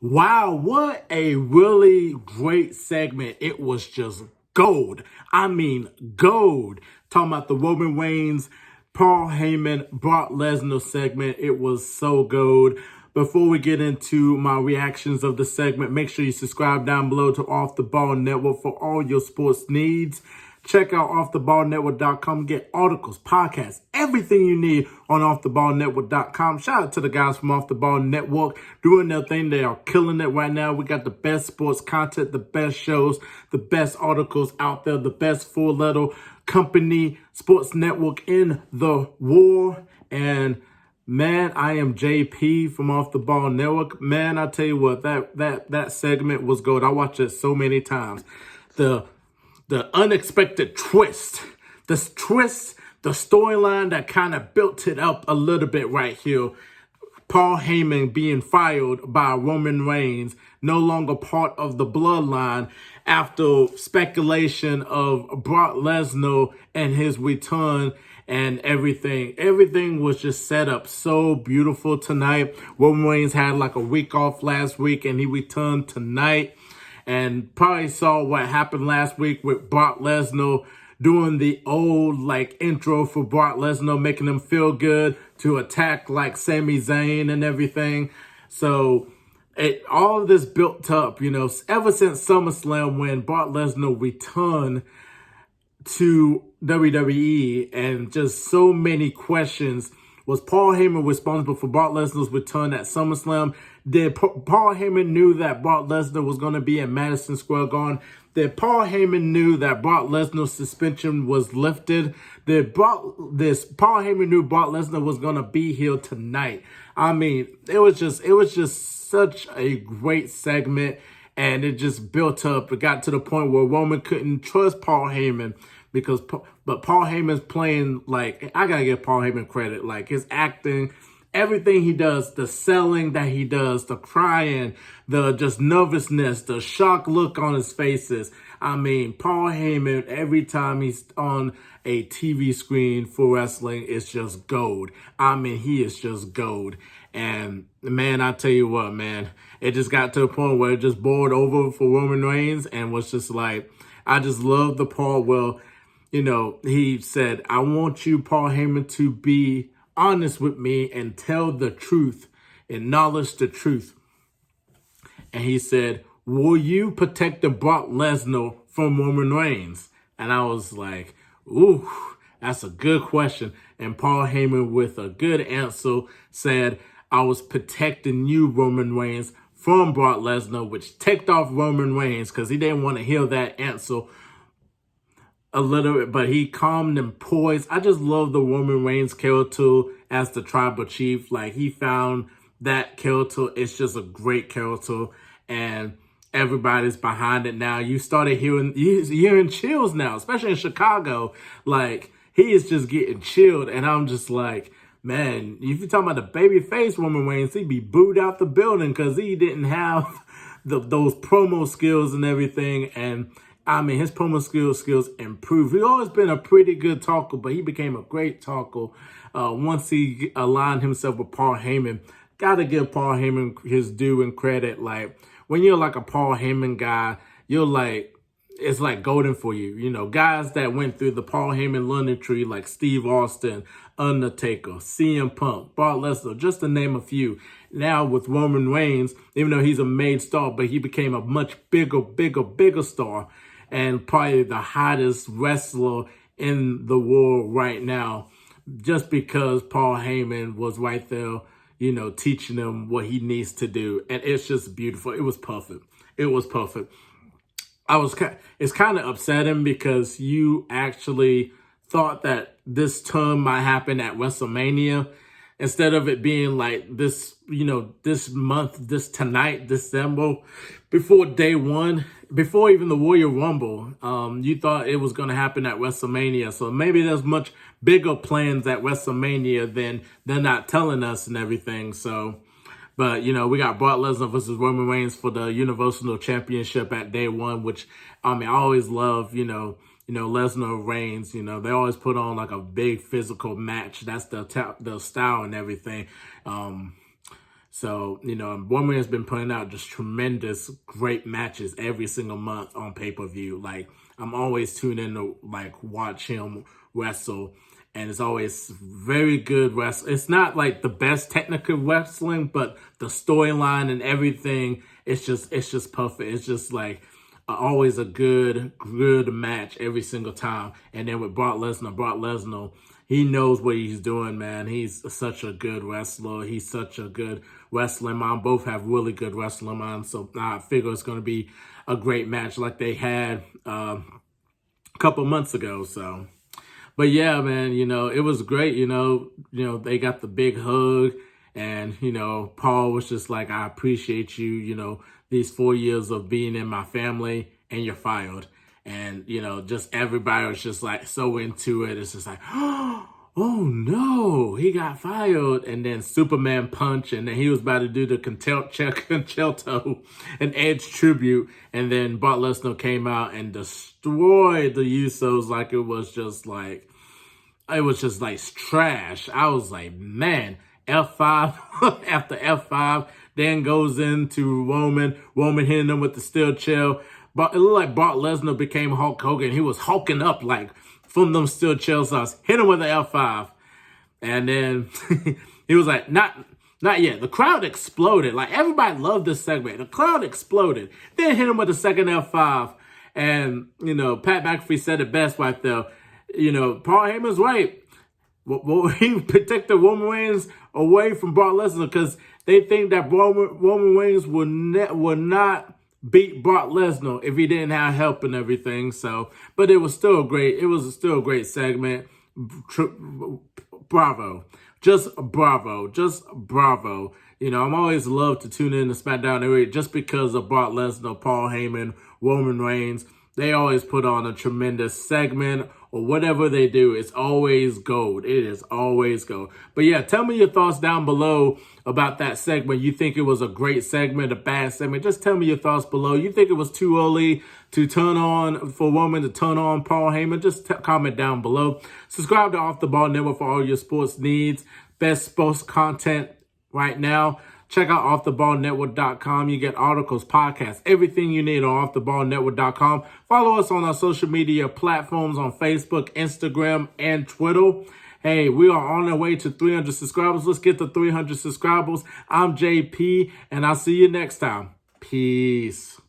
Wow, what a really great segment. It was just gold. I mean, gold. Talking about the Roman Reigns, Paul Heyman, Brock Lesnar segment. It was so gold. Before we get into my reactions of the segment, make sure you subscribe down below to Off the Ball Network for all your sports needs. Check out offtheballnetwork.com. Get articles, podcasts, everything you need on offtheballnetwork.com. Shout out to the guys from Off the Ball Network doing their thing. They are killing it right now. We got the best sports content, the best shows, the best articles out there, the best four-letter company sports network in the war. And man, I am JP from Off the Ball Network. Man, I tell you what, that segment was good. I watched it so many times. The unexpected twist, the storyline that kind of built it up a little bit right here. Paul Heyman being fired by Roman Reigns, no longer part of the bloodline after speculation of Brock Lesnar and his return and everything. Everything was just set up so beautiful tonight. Roman Reigns had like a week off last week and he returned tonight. And probably saw what happened last week with Brock Lesnar doing the old like intro for Brock Lesnar, making him feel good to attack like Sami Zayn and everything. So all of this built up, ever since SummerSlam when Brock Lesnar returned to WWE, and just so many questions. Was Paul Heyman responsible for Brock Lesnar's return at SummerSlam? Did Paul Heyman knew that Brock Lesnar was going to be in Madison Square Garden? Did Paul Heyman knew that Brock Lesnar's suspension was lifted? Paul Heyman knew Brock Lesnar was going to be here tonight? I mean, it was just such a great segment, and it just built up. It got to the point where Roman couldn't trust Paul Heyman. But Paul Heyman's playing, like, I gotta give Paul Heyman credit, like his acting, everything he does, the selling that he does, the crying, the just nervousness, the shocked look on his faces. I mean, Paul Heyman, every time he's on a TV screen for wrestling, it's just gold. I mean, he is just gold. And man, I tell you what, man, it just got to a point where it just boiled over for Roman Reigns and was just like, I just love the part where, he said, I want you, Paul Heyman, to be honest with me and tell the truth, acknowledge the truth. And he said, will you protect the Brock Lesnar from Roman Reigns? And I was like, ooh, that's a good question. And Paul Heyman, with a good answer, said, I was protecting you, Roman Reigns, from Brock Lesnar, which ticked off Roman Reigns because he didn't want to hear that answer a little bit, but he calmed and poised. I just love the Roman Reigns character as the tribal chief. Like, he found that character. It's just a great character, and everybody's behind it now. You started hearing chills now, especially in Chicago. Like, he is just getting chilled, and I'm just like, man, if you're talking about the babyface Roman Reigns, he'd be booed out the building because he didn't have those promo skills and everything. And I mean, his promo skills improved. He's always been a pretty good talker, but he became a great talker once he aligned himself with Paul Heyman. Got to give Paul Heyman his due and credit. Like, when you're like a Paul Heyman guy, you're like, it's like golden for you. Guys that went through the Paul Heyman learning tree, like Steve Austin, Undertaker, CM Punk, Brock Lesnar, just to name a few. Now with Roman Reigns, even though he's a main star, but he became a much bigger star, and probably the hottest wrestler in the world right now, just because Paul Heyman was right there, teaching him what he needs to do. And it's just beautiful. It was perfect. It was perfect. It's kind of upsetting because you actually thought that this turn might happen at WrestleMania instead of it being like this, this month, tonight, December, before day one, before even the Royal Rumble. You thought it was going to happen at WrestleMania. So maybe there's much bigger plans at WrestleMania than they're not telling us and everything. So, but, we got Brock Lesnar versus Roman Reigns for the Universal Championship at day one, which, I always love, Lesnar, Reigns, they always put on like a big physical match. That's the style and everything. So, Woman has been putting out just tremendous, great matches every single month on pay-per-view. Like, I'm always tuned in to, like, watch him wrestle. And it's always very good wrestling. It's not, like, the best technical wrestling, but the storyline and everything, it's just perfect. It's just, like, always a good match every single time. And then with Brock Lesnar, he knows what he's doing, man. He's such a good wrestler. He's such a good wrestling mind. Both have really good wrestling minds. So I figure it's going to be a great match like they had a couple months ago. So, but yeah, man, it was great. They got the big hug. And, Paul was just like, I appreciate you, these 4 years of being in my family, and you're fired. And, just everybody was just like so into it. It's just like, oh no, he got fired. And then Superman punch. And then he was about to do the concerto and Edge tribute. And then Brock Lesnar came out and destroyed the Usos like it was just like trash. I was like, man. F5 after F5, then goes into Roman hitting him with the steel chair. But it looked like Brock Lesnar became Hulk Hogan. He was hulking up like from them steel chair sauce, hit him with the F5. And then he was like, not yet. The crowd exploded. Like, everybody loved this segment. The crowd exploded. Then hit him with the second F5. And, Pat McAfee said it best right there. Paul Heyman's right. Well, he protected Roman Reigns away from Brock Lesnar because they think that Roman Reigns will not beat Brock Lesnar if he didn't have help and everything. So, but it was still great. It was still a great segment. Bravo. Just bravo. I'm always love to tune in to SmackDown area just because of Brock Lesnar, Paul Heyman, Roman Reigns. They always put on a tremendous segment or whatever they do. It's always gold. It is always gold. But yeah, tell me your thoughts down below about that segment. You think it was a great segment, a bad segment? Just tell me your thoughts below. You think it was too early to turn on, for Roman to turn on Paul Heyman? Just comment down below. Subscribe to Off the Ball Network for all your sports needs. Best sports content right now. Check out offtheballnetwork.com. You get articles, podcasts, everything you need on offtheballnetwork.com. Follow us on our social media platforms on Facebook, Instagram, and Twitter. Hey, we are on our way to 300 subscribers. Let's get to 300 subscribers. I'm JP, and I'll see you next time. Peace.